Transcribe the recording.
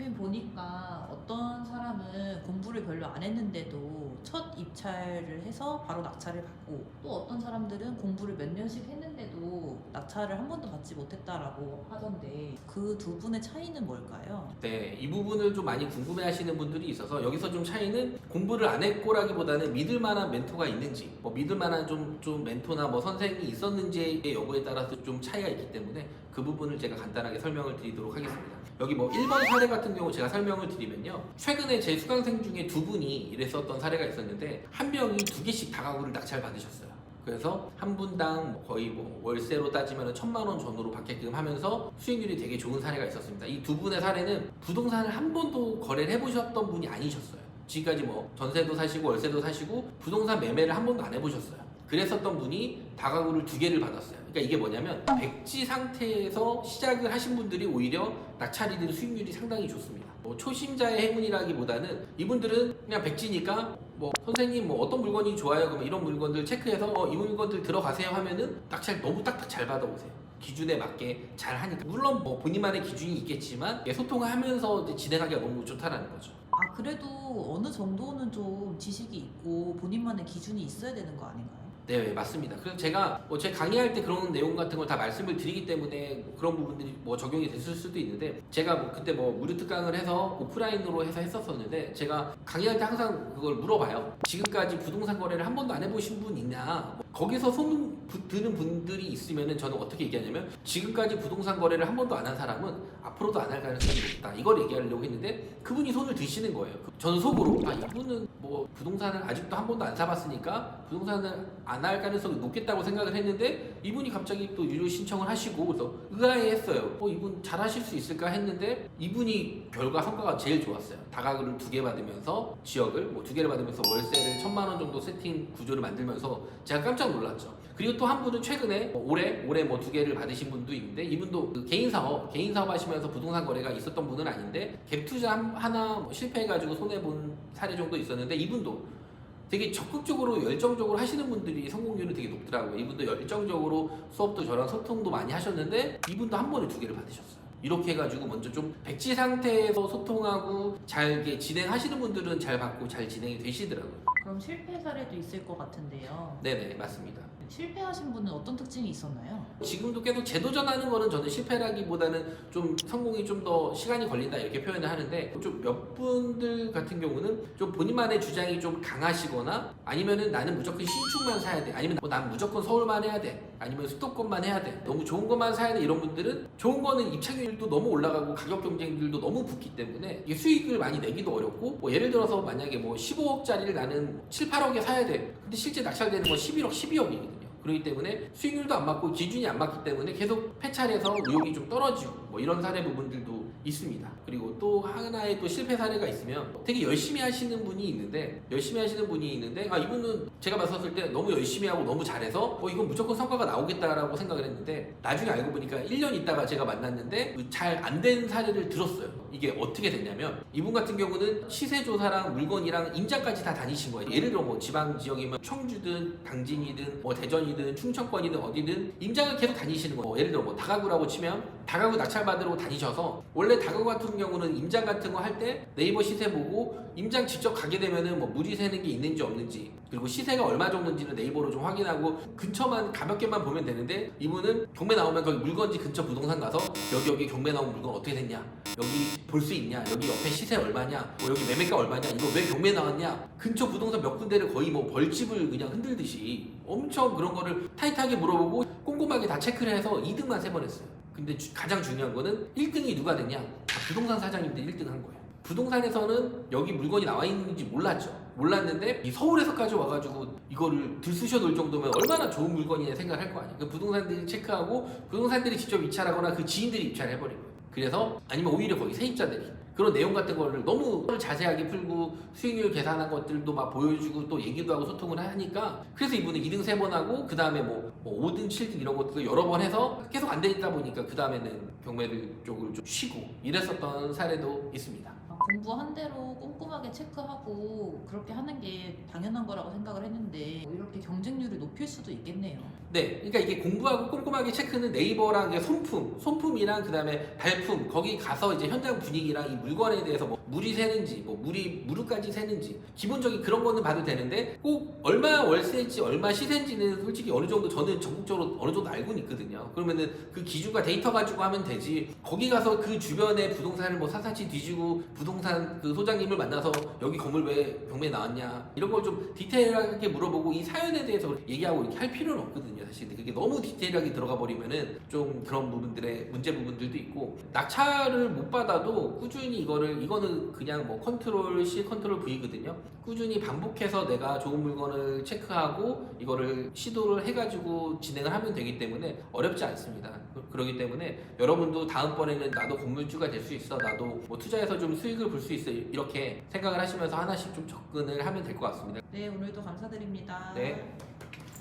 대표님 보니까 어떤 사람은 공부를 별로 안 했는데도 첫 입찰을 해서 바로 낙찰을 받고, 또 어떤 사람들은 공부를 몇 년씩 했는데도 낙찰을 한 번도 받지 못했다라고 하던데, 그 두 분의 차이는 뭘까요? 네, 이 부분을 좀 많이 궁금해하시는 분들이 있어서 여기서 좀 차이는 공부를 안 했고라기보다는 믿을 만한 멘토가 있는지, 뭐 믿을 만한 좀 멘토나 뭐 선생이 있었는지의 여부에 따라서 좀 차이가 있기 때문에 그 부분을 제가 간단하게 설명을 드리도록 하겠습니다. 여기 뭐 1번 사례 같은 경우 제가 설명을 드리면요, 최근에 제 수강생 중에 두 분이 이랬었던 사례가 있었는데, 한 명이 두 개씩 다가구를 낙찰 받으셨어요. 그래서 한 분당 거의 뭐 월세로 따지면 1,000만 원 전후로 받게끔 하면서 수익률이 되게 좋은 사례가 있었습니다. 이 두 분의 사례는 부동산을 한 번도 거래를 해보셨던 분이 아니셨어요. 지금까지 뭐 전세도 사시고 월세도 사시고 부동산 매매를 한 번도 안 해보셨어요. 그랬었던 분이 다가구를 두 개를 받았어요. 그러니까 이게 뭐냐면 백지 상태에서 시작을 하신 분들이 오히려 낙찰이 된 수익률이 상당히 좋습니다. 뭐 초심자의 행운이라기보다는 이분들은 그냥 백지니까 뭐 선생님 뭐 어떤 물건이 좋아요? 그러면 이런 물건들 체크해서 이 물건들 들어가세요 하면은 낙찰 너무 딱딱 잘 받아오세요. 기준에 맞게 잘 하니까. 물론 뭐 본인만의 기준이 있겠지만 소통을 하면서 이제 진행하기가 너무 좋다라는 거죠. 아, 그래도 어느 정도는 좀 지식이 있고 본인만의 기준이 있어야 되는 거 아닌가요? 네, 맞습니다. 그래서 제가 뭐 제 강의할 때 그런 내용 같은 걸 다 말씀을 드리기 때문에 그런 부분들이 뭐 적용이 됐을 수도 있는데, 제가 뭐 그때 뭐 무료 특강을 해서 오프라인으로 해서 했었었는데, 제가 강의할 때 항상 그걸 물어봐요. 지금까지 부동산 거래를 한 번도 안 해보신 분 있냐? 뭐 거기서 소문 드는 분들이 있으면은 저는 어떻게 얘기하냐면, 지금까지 부동산 거래를 한 번도 안 한 사람은 앞으로도 안 할 가능성이 높다, 이걸 얘기하려고 했는데, 그분이 손을 드시는 거예요. 저는 속으로 이분은 뭐 부동산을 아직도 한 번도 안 사봤으니까 부동산을 안 할 가능성이 높겠다고 생각을 했는데, 이분이 갑자기 또 유료 신청을 하시고, 그래서 의아해했어요. 이분 잘하실 수 있을까 했는데, 이분이 성과가 제일 좋았어요. 다가구를 두 개 받으면서 지역을 뭐 두 개를 받으면서 월세를 1,000만 원 정도 세팅 구조를 만들면서 제가 깜짝 놀랐죠. 그리고 또 한 분은 최근에 올해 뭐 두 개를 받으신 분도 있는데, 이분도 그 개인 사업 하시면서 부동산 거래가 있었던 분은 아닌데, 갭 투자 하나 뭐 실패해가지고 손해본 사례 정도 있었는데, 이분도 되게 적극적으로 열정적으로 하시는 분들이 성공률이 되게 높더라고요. 이분도 열정적으로 수업도 저랑 소통도 많이 하셨는데, 이분도 한 번에 두 개를 받으셨어요. 이렇게 해가지고 먼저 좀 백지 상태에서 소통하고 잘 이렇게 진행하시는 분들은 잘 받고 잘 진행이 되시더라고요. 그럼 실패 사례도 있을 것 같은데요. 네네, 맞습니다. 실패하신 분은 어떤 특징이 있었나요? 지금도 계속 재도전하는 거는 저는 실패라기보다는 좀 성공이 좀 더 시간이 걸린다, 이렇게 표현을 하는데, 좀 몇 분들 같은 경우는 좀 본인만의 주장이 좀 강하시거나, 아니면은 나는 무조건 신축만 사야 돼, 아니면 난 무조건 서울만 해야 돼, 아니면 수도권만 해야 돼, 너무 좋은 것만 사야 돼, 이런 분들은 좋은 거는 입착률도 너무 올라가고 가격 경쟁률도 너무 붙기 때문에 이게 수익을 많이 내기도 어렵고, 뭐 예를 들어서 만약에 뭐 15억짜리를 나는 7, 8억에 사야 돼, 근데 실제 낙찰되는 건 11억, 12억이거든요. 그렇기 때문에 수익률도 안 맞고 기준이 안 맞기 때문에 계속 폐찰해서 의욕이 좀 떨어지고, 뭐 이런 사례 부분들도 있습니다. 그리고 또 하나의 또 실패 사례가 있으면, 되게 열심히 하시는 분이 있는데 이분은 제가 봤었을 때 너무 열심히 하고 너무 잘해서 이건 무조건 성과가 나오겠다라고 생각을 했는데, 나중에 알고 보니까 1년 있다가 제가 만났는데 잘 안 된 사례를 들었어요. 이게 어떻게 됐냐면, 이분 같은 경우는 시세 조사랑 물건이랑 임장까지 다 다니신 거예요. 예를 들어 뭐 지방 지역이면 청주든 당진이든 뭐 대전이든 충청권이든 어디든 임장을 계속 다니시는 거예요. 예를 들어 뭐 다가구라고 치면 다가구 낙찰 받으러 다니셔서, 원래 다가구 같은 경우는 임장 같은 거 할 때 네이버 시세 보고 임장 직접 가게 되면은 뭐 무리 세는 게 있는지 없는지, 그리고 시세가 얼마 정도인지는 네이버로 좀 확인하고 근처만 가볍게만 보면 되는데, 이분은 경매 나오면 거기 물건지 근처 부동산 가서 여기 경매 나온 물건 어떻게 됐냐, 여기 볼 수 있냐, 여기 옆에 시세 얼마냐, 뭐 여기 매매가 얼마냐, 이거 왜 경매 나왔냐, 근처 부동산 몇 군데를 거의 뭐 벌집을 그냥 흔들듯이 엄청 그런 거를 타이트하게 물어보고 꼼꼼하게 다 체크를 해서 2등만 3번 했어요. 근데 가장 중요한 거는 1등이 누가 됐냐, 부동산 사장님들이 1등 한 거예요. 부동산에서는 여기 물건이 나와 있는지 몰랐는데 이 서울에서까지 와가지고 이거를 들쑤셔 놓을 정도면 얼마나 좋은 물건이냐 생각할 거 아니에요. 그 부동산들이 체크하고 부동산들이 직접 입찰하거나 그 지인들이 입찰해버린 거예요. 그래서 아니면 오히려 거기 세입자들이 그런 내용 같은 거를 너무 자세하게 풀고 수익률 계산한 것들도 막 보여주고 또 얘기도 하고 소통을 하니까, 그래서 이분은 2등 3번 하고 그 다음에 뭐 5등 7등 이런 것도 여러 번 해서 계속 안 되다 보니까 그 다음에는 경매를 쪽을 좀 쉬고 이랬었던 사례도 있습니다. 공부한 대로 꼼꼼하게 체크하고 그렇게 하는 게 당연한 거라고 생각을 했는데 이렇게 경쟁률을 높일 수도 있겠네요. 네, 그러니까 이게 공부하고 꼼꼼하게 체크는 네이버랑 이게 손품이랑 그다음에 발품 거기 가서 이제 현장 분위기랑 이 물건에 대해서 뭐 물이 새는지 뭐 무릎까지 새는지 기본적인 그런 거는 봐도 되는데 꼭 얼마 월세인지 얼마 시세인지는 솔직히 어느 정도 저는 전국적으로 어느 정도 알고는 있거든요. 그러면은 그 기준과 데이터 가지고 하면 되지. 거기 가서 그 주변에 부동산을 뭐 사사치 뒤지고 부동산 그 소장님을 만나서 여기 건물 왜 경매에 나왔냐 이런 걸 좀 디테일하게 물어보고 이 사연에 대해서 얘기하고 이렇게 할 필요는 없거든요. 사실 그게 너무 디테일하게 들어가 버리면은 좀 그런 부분들의 문제 부분들도 있고 낙찰을 못 받아도 꾸준히 이거는 그냥 뭐 컨트롤 C 컨트롤 V거든요. 꾸준히 반복해서 내가 좋은 물건을 체크하고 이거를 시도를 해가지고 진행을 하면 되기 때문에 어렵지 않습니다. 그렇기 때문에 여러분도 다음번에는 나도 건물주가 될 수 있어, 나도 뭐 투자해서 좀 수익을 볼 수 있어 이렇게 생각을 하시면서 하나씩 좀 접근을 하면 될 것 같습니다. 네, 오늘도 감사드립니다. 네.